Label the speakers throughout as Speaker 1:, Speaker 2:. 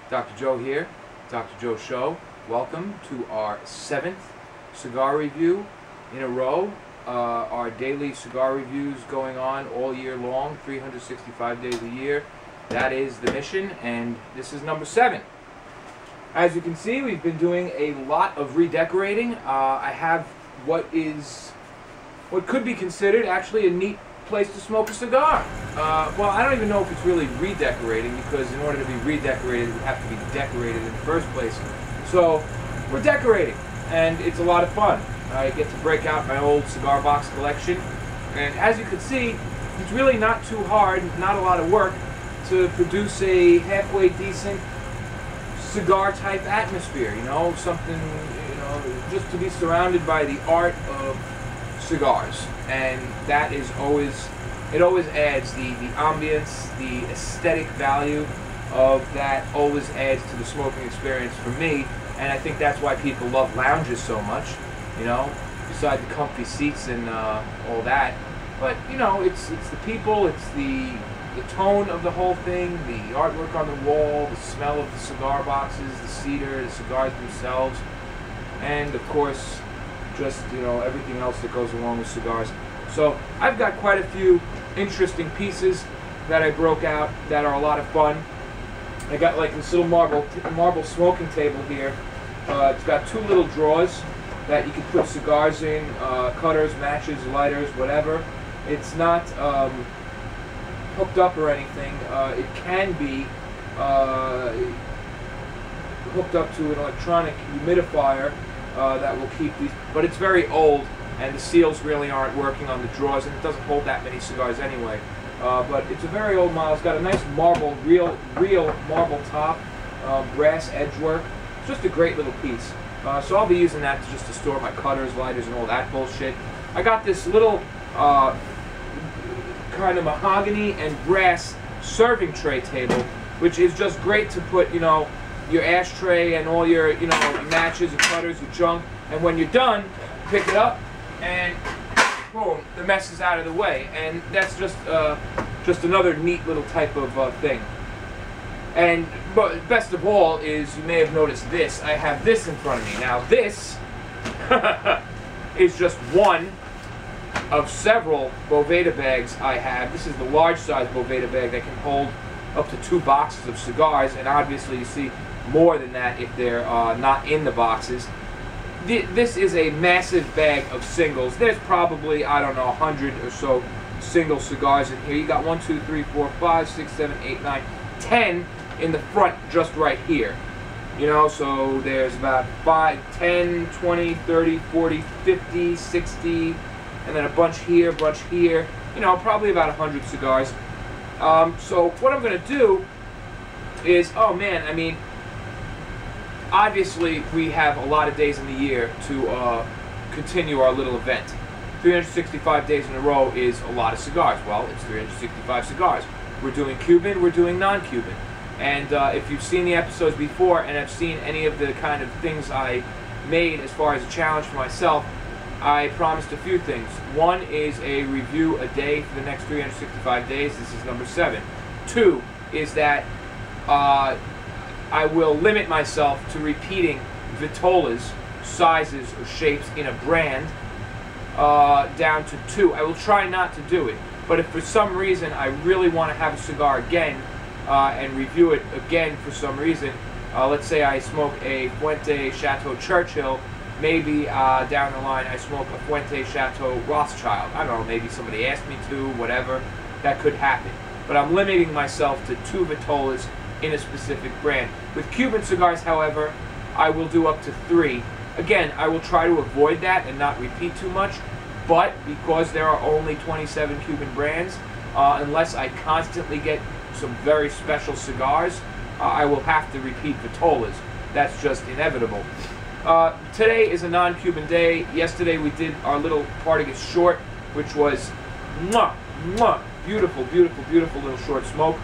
Speaker 1: Dr. Joe here, Dr. Joe Show. Welcome to our 7th cigar review in a row. Our daily cigar reviews going on all year long, 365 days a year. That is the mission, and this is number 7. As you can see, we've been doing a lot of redecorating. I have what could be considered actually a neat place to smoke a cigar. Well, I don't even know if it's really redecorating, because in order to be redecorated, it would have to be decorated in the first place. So we're decorating, and it's a lot of fun. I get to break out my old Cigar Box Collection, and as you can see, it's really not too hard, not a lot of work, to produce a halfway decent cigar type atmosphere, you know, something, you know, just to be surrounded by the art of cigars. And that is always, it always adds the ambience, the aesthetic value of that always adds to the smoking experience for me. And I think that's why people love lounges so much, you know, beside the comfy seats and all that. But, you know, it's the people, it's the tone of the whole thing, the artwork on the wall, the smell of the cigar boxes, the cedar, the cigars themselves, and of course, just, you know, everything else that goes along with cigars. So I've got quite a few interesting pieces that I broke out that are a lot of fun. I got like this little marble smoking table here. It's got 2 little drawers that you can put cigars in, cutters, matches, lighters, whatever. It's not hooked up or anything. It can be hooked up to an electronic humidifier that will keep these, but it's very old and the seals really aren't working on the drawers, and it doesn't hold that many cigars anyway. But it's a very old model. It's got a nice marble, real marble top, brass edgework. It's just a great little piece. So I'll be using that just to store my cutters, lighters, and all that bullshit. I got this little kind of mahogany and brass serving tray table, which is just great to put, you know, your ashtray and all your, you know, your matches, your cutters, your junk, and when you're done, pick it up and boom, the mess is out of the way. And that's just another neat little type of thing. And but best of all is, you may have noticed this. I have this in front of me. Now this is just one of several Boveda bags I have. This is the large size Boveda bag that can hold up to 2 boxes of cigars, and obviously you see more than that if they're not in the boxes. This is a massive bag of singles. There's probably, I don't know, 100 or so single cigars in here. You got 1, 2, 3, 4, 5, 6, 7, 8, 9, 10 in the front just right here. You know, so there's about 5, 10, 20, 30, 40, 50, 60, and then a bunch here, you know, probably about 100 cigars. So what I'm going to do is, oh man, I mean, obviously we have a lot of days in the year to continue our little event. 365 days in a row is a lot of cigars. Well, it's 365 cigars. We're doing Cuban, we're doing non-Cuban. And if you've seen the episodes before and have seen any of the kind of things I made as far as a challenge for myself, I promised a few things. One is a review a day for the next 365 days. This is number 7. 2 is that I will limit myself to repeating vitolas, sizes, or shapes in a brand down to 2. I will try not to do it. But if for some reason I really want to have a cigar again and review it again for some reason, let's say I smoke a Fuente Chateau Churchill, maybe down the line I smoke a Fuente Chateau Rothschild. I don't know, maybe somebody asked me to, whatever. That could happen. But I'm limiting myself to 2 vitolas in a specific brand. With Cuban cigars, however, I will do up to 3. Again, I will try to avoid that and not repeat too much, but because there are only 27 Cuban brands, unless I constantly get some very special cigars, I will have to repeat vitolas. That's just inevitable. Today is a non-Cuban day. Yesterday we did our little Partagas short, which was beautiful, beautiful, beautiful little short smoke.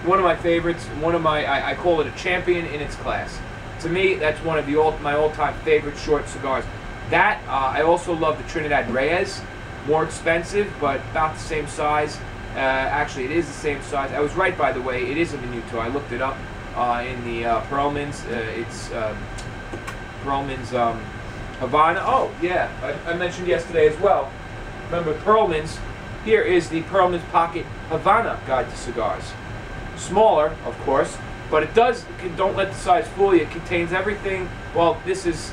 Speaker 1: One of my favorites, one of my, I call it a champion in its class. To me, that's one of my all-time favorite short cigars. That, I also love the Trinidad Reyes, more expensive, but about the same size. Actually, it is the same size. I was right, by the way, it is a Minuto. I looked it up. in the Perlmans. It's Perlmans Habano. Oh, yeah, I mentioned yesterday as well. Remember Perlmans? Here is the Perlmans Pocket Havana Guide to Cigars. Smaller, of course, but it does, don't let the size fool you. It contains everything. Well, this is,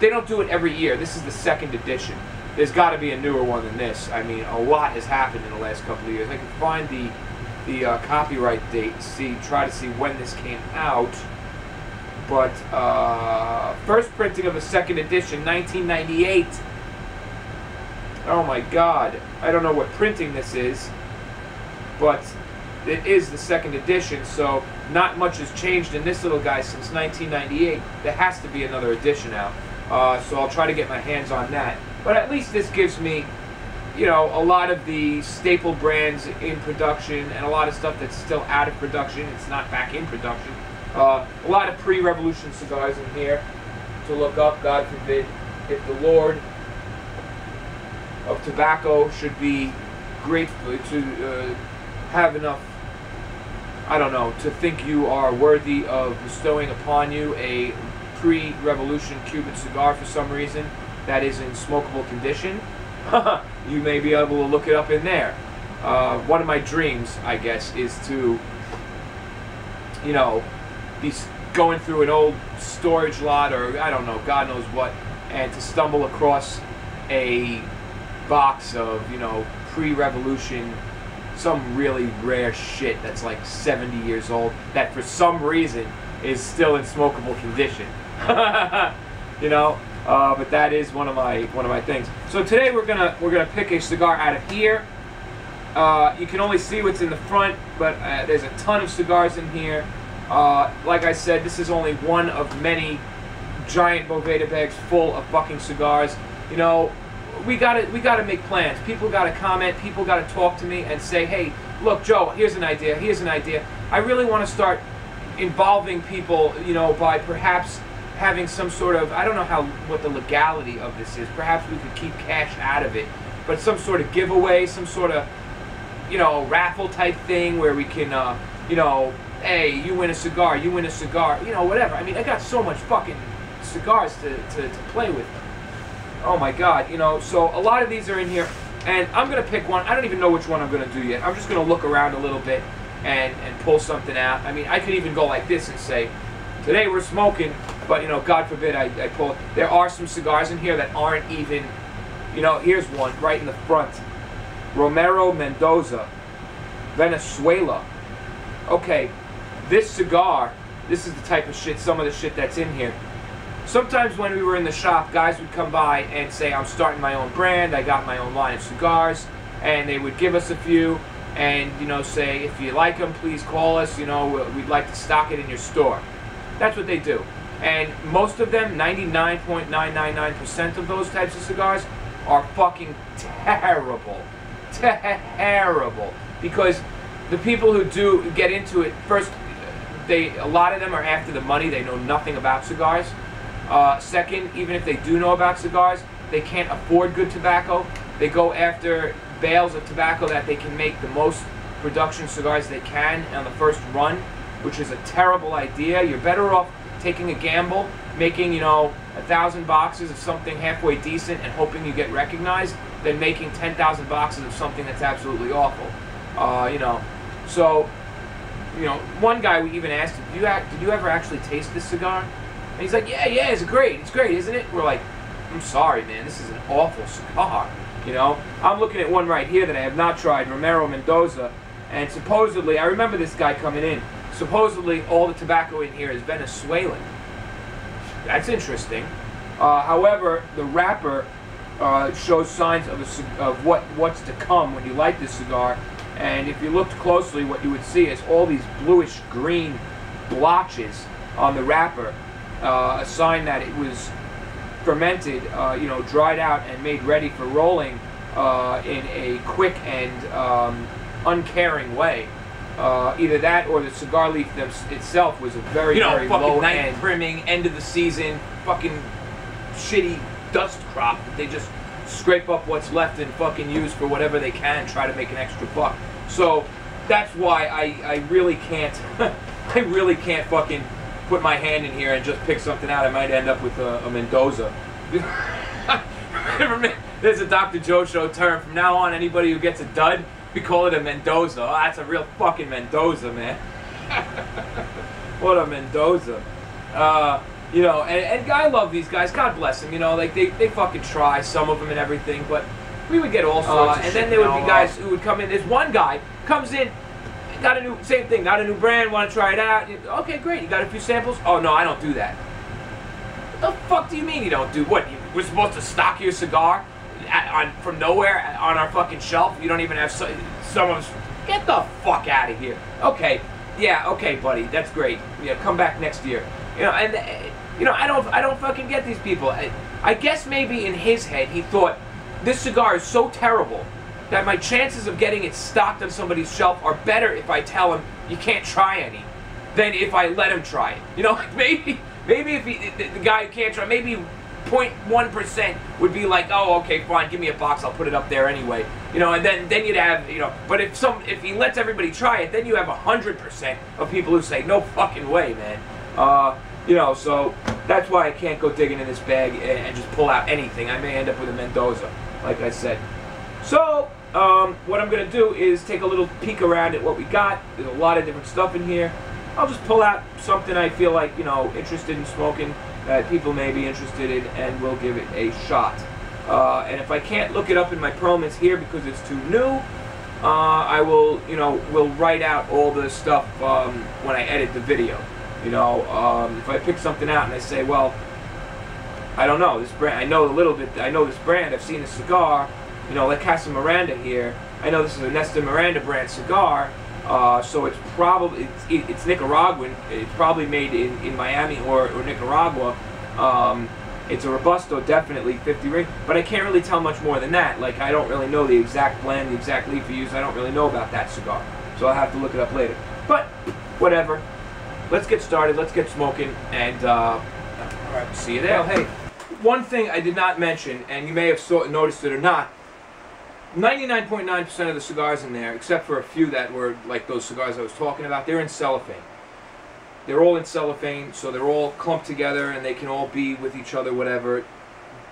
Speaker 1: they don't do it every year. This is the second edition. There's got to be a newer one than this. I mean, a lot has happened in the last couple of years. I can find the copyright date, try to see when this came out. But first printing of a second edition, 1998. Oh my God, I don't know what printing this is, but it is the second edition, so not much has changed in this little guy since 1998. There has to be another edition out, so I'll try to get my hands on that. But at least this gives me, you know, a lot of the staple brands in production and a lot of stuff that's still out of production. It's not back in production. A lot of pre-revolution cigars in here to look up, God forbid, if the Lord of tobacco should be grateful to have enough, I don't know, to think you are worthy of bestowing upon you a pre-revolution Cuban cigar for some reason that is in smokable condition. You may be able to look it up in there. One of my dreams, I guess, is to, you know, be going through an old storage lot or I don't know, God knows what, and to stumble across a box of, you know, pre-revolution, some really rare shit that's like 70 years old that for some reason is still in smokable condition. You know, but that is one of my things. So today we're gonna pick a cigar out of here. You can only see what's in the front, but there's a ton of cigars in here. Like I said, this is only one of many giant Boveda bags full of fucking cigars. You know, we gotta make plans. People gotta comment. People gotta talk to me and say, hey, look, Joe, here's an idea. Here's an idea. I really want to start involving people, you know, by perhaps having some sort of, I don't know what the legality of this is. Perhaps we could keep cash out of it, but some sort of giveaway, some sort of, you know, raffle type thing where we can, you know, hey, you win a cigar, you win a cigar, you know, whatever. I mean, I got so much fucking cigars to play with. Oh my God, you know, so a lot of these are in here, and I'm going to pick one. I don't even know which one I'm going to do yet. I'm just going to look around a little bit and pull something out. I mean, I could even go like this and say, today we're smoking, but, you know, God forbid I pull. There are some cigars in here that aren't even, you know, here's one right in the front. Romero, Mendoza, Venezuela. Okay, this cigar, this is the type of shit, some of the shit that's in here. Sometimes when we were in the shop, guys would come by and say, I'm starting my own brand, I got my own line of cigars, and they would give us a few and, you know, say, if you like them, please call us, you know, we'd like to stock it in your store. That's what they do. And most of them, 99.999% of those types of cigars are fucking terrible. Terrible. Because the people who do get into it, first, a lot of them are after the money. They know nothing about cigars. Second, even if they do know about cigars, they can't afford good tobacco. They go after bales of tobacco that they can make the most production cigars they can on the first run, which is a terrible idea. You're better off taking a gamble, making, you know, 1,000 boxes of something halfway decent and hoping you get recognized than making 10,000 boxes of something that's absolutely awful. You know, so, you know, one guy we even asked him, did you ever actually taste this cigar? And he's like, yeah, it's great, isn't it? We're like, I'm sorry, man, this is an awful cigar. You know, I'm looking at one right here that I have not tried, Romero Mendoza, and supposedly, I remember this guy coming in, supposedly all the tobacco in here is Venezuelan. That's interesting. However, the wrapper shows signs of what's to come when you light this cigar, and if you looked closely, what you would see is all these bluish green blotches on the wrapper, a sign that it was fermented, you know, dried out and made ready for rolling in a quick and uncaring way. Either that or the cigar leaf itself was a very, very low night end, trimming, end of the season, fucking shitty dust crop that they just scrape up what's left and fucking use for whatever they can, try to make an extra buck. So that's why I really can't I really can't fucking put my hand in here and just pick something out. I might end up with a Mendoza. There's a Dr. Joe show term. From now on, anybody who gets a dud, we call it a Mendoza. Oh, that's a real fucking Mendoza, man. What a Mendoza. You know, and I love these guys. God bless them. You know, like they fucking try, some of them and everything, but we would get all sorts. And then there would be guys who would come in. There's one guy comes in, got a new, same thing, got a new brand, want to try it out. Okay, great. You got a few samples? Oh no, I don't do that. What the fuck do you mean you don't do what? We're supposed to stock your cigar from nowhere on our fucking shelf? You don't even have someone's. Get the fuck out of here. Okay, yeah, okay, buddy, that's great. Yeah, come back next year. You know, and you know, I don't fucking get these people. I guess maybe in his head he thought this cigar is so terrible that my chances of getting it stocked on somebody's shelf are better if I tell him you can't try any than if I let him try it. You know, maybe if the guy who can't try, maybe 0.1% would be like, oh, okay, fine, give me a box, I'll put it up there anyway. You know, and then you'd have, you know, but if he lets everybody try it, then you have 100% of people who say, no fucking way, man. You know, so that's why I can't go digging in this bag and just pull out anything. I may end up with a Mendoza, like I said. So, what I'm going to do is take a little peek around at what we got. There's a lot of different stuff in here. I'll just pull out something I feel like, you know, interested in smoking, that people may be interested in, and we'll give it a shot. And if I can't look it up in my Perlmans here because it's too new, I will, you know, will write out all the stuff when I edit the video. You know, if I pick something out and I say, well, I don't know, this brand, I know a little bit, I know this brand, I've seen a cigar, you know, like Nestor Miranda here, I know this is a Nestor Miranda brand cigar, so it's probably, it's Nicaraguan, it's probably made in Miami or Nicaragua. It's a Robusto, definitely 50 ring, but I can't really tell much more than that. Like, I don't really know the exact blend, the exact leaf you use, I don't really know about that cigar, so I'll have to look it up later. But, whatever. Let's get started, let's get smoking, and alright, see you there. Hey, one thing I did not mention, and you may have noticed it or not, 99.9% of the cigars in there, except for a few that were like those cigars I was talking about, they're in cellophane. They're all in cellophane, so they're all clumped together and they can all be with each other, whatever.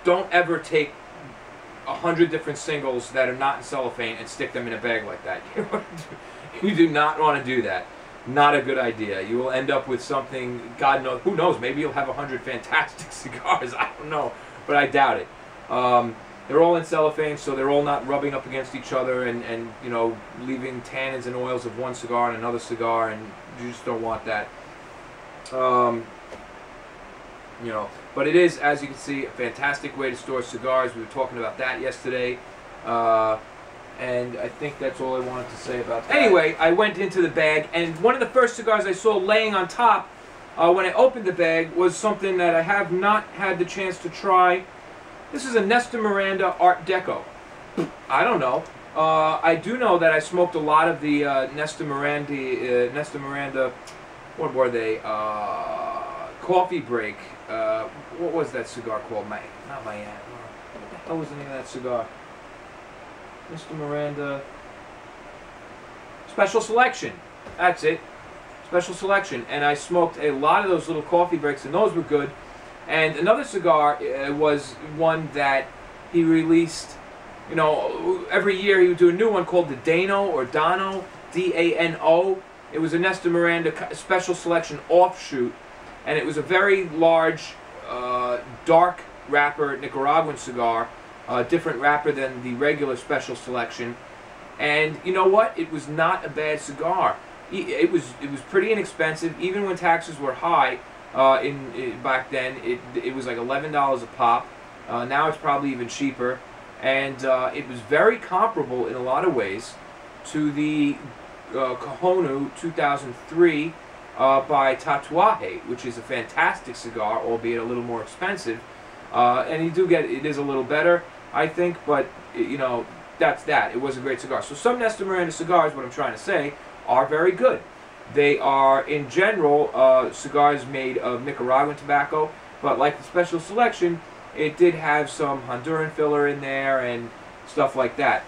Speaker 1: Don't ever take 100 different singles that are not in cellophane and stick them in a bag like that. You do not want to do that. Not a good idea. You will end up with something, God knows, who knows, maybe you'll have 100 fantastic cigars, I don't know, but I doubt it. They're all in cellophane, so they're all not rubbing up against each other and you know, leaving tannins and oils of one cigar and another cigar, and you just don't want that. You know, but it is, as you can see, a fantastic way to store cigars. We were talking about that yesterday. And I think that's all I wanted to say about that. Anyway, I went into the bag, and one of the first cigars I saw laying on top when I opened the bag was something that I have not had the chance to try. This is a Nestor Miranda Art Deco. I don't know. I do know that I smoked a lot of the Nestor Miranda, what were they? Coffee Break. What was that cigar called? Not my aunt. What the hell was the name of that cigar? Nestor Miranda Special Selection. That's it. Special Selection. And I smoked a lot of those little coffee breaks, and those were good. And another cigar was one that he released, you know, every year he would do a new one called the Dano or Dano, D-A-N-O. It was a Nestor Miranda Special Selection offshoot, and it was a very large, dark wrapper Nicaraguan cigar. Different wrapper than the regular Special Selection, and you know what? It was not a bad cigar. It was pretty inexpensive, even when taxes were high. Back then, it was like $11 a pop. Now it's probably even cheaper, and it was very comparable in a lot of ways to the Corojo 2003 by Tatuaje, which is a fantastic cigar, albeit a little more expensive. And you do get it is a little better, I think, but you know, that's that. It was a great cigar. So some Nestor Miranda cigars, what I'm trying to say, are very good. They are, in general, cigars made of Nicaraguan tobacco, but like the Special Selection, it did have some Honduran filler in there and stuff like that.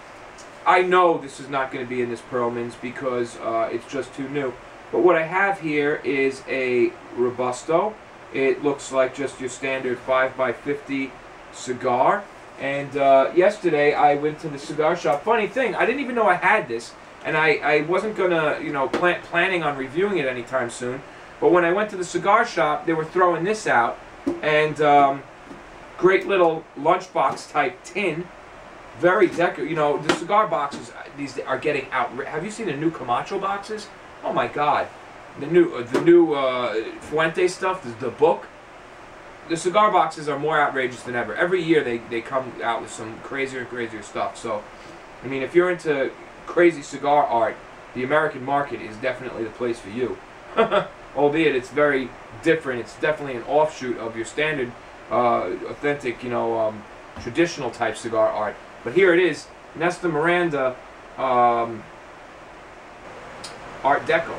Speaker 1: I know this is not going to be in this Perlmans because it's just too new. But what I have here is a Robusto. It looks like just your standard 5x50 cigar. And yesterday I went to the cigar shop. Funny thing, I didn't even know I had this, and I wasn't gonna, you know, planning on reviewing it anytime soon. But when I went to the cigar shop, they were throwing this out, and great little lunchbox type tin, very Deco. You know, the cigar boxes these are getting out. Have you seen the new Camacho boxes? Oh my God, the new Fuente stuff, the book. The cigar boxes are more outrageous than ever. Every year they come out with some crazier and crazier stuff. So, I mean, if you're into crazy cigar art, the American market is definitely the place for you. Albeit it's very different. It's definitely an offshoot of your standard, authentic, you know, traditional type cigar art. But here it is, Nestor Miranda Art Deco.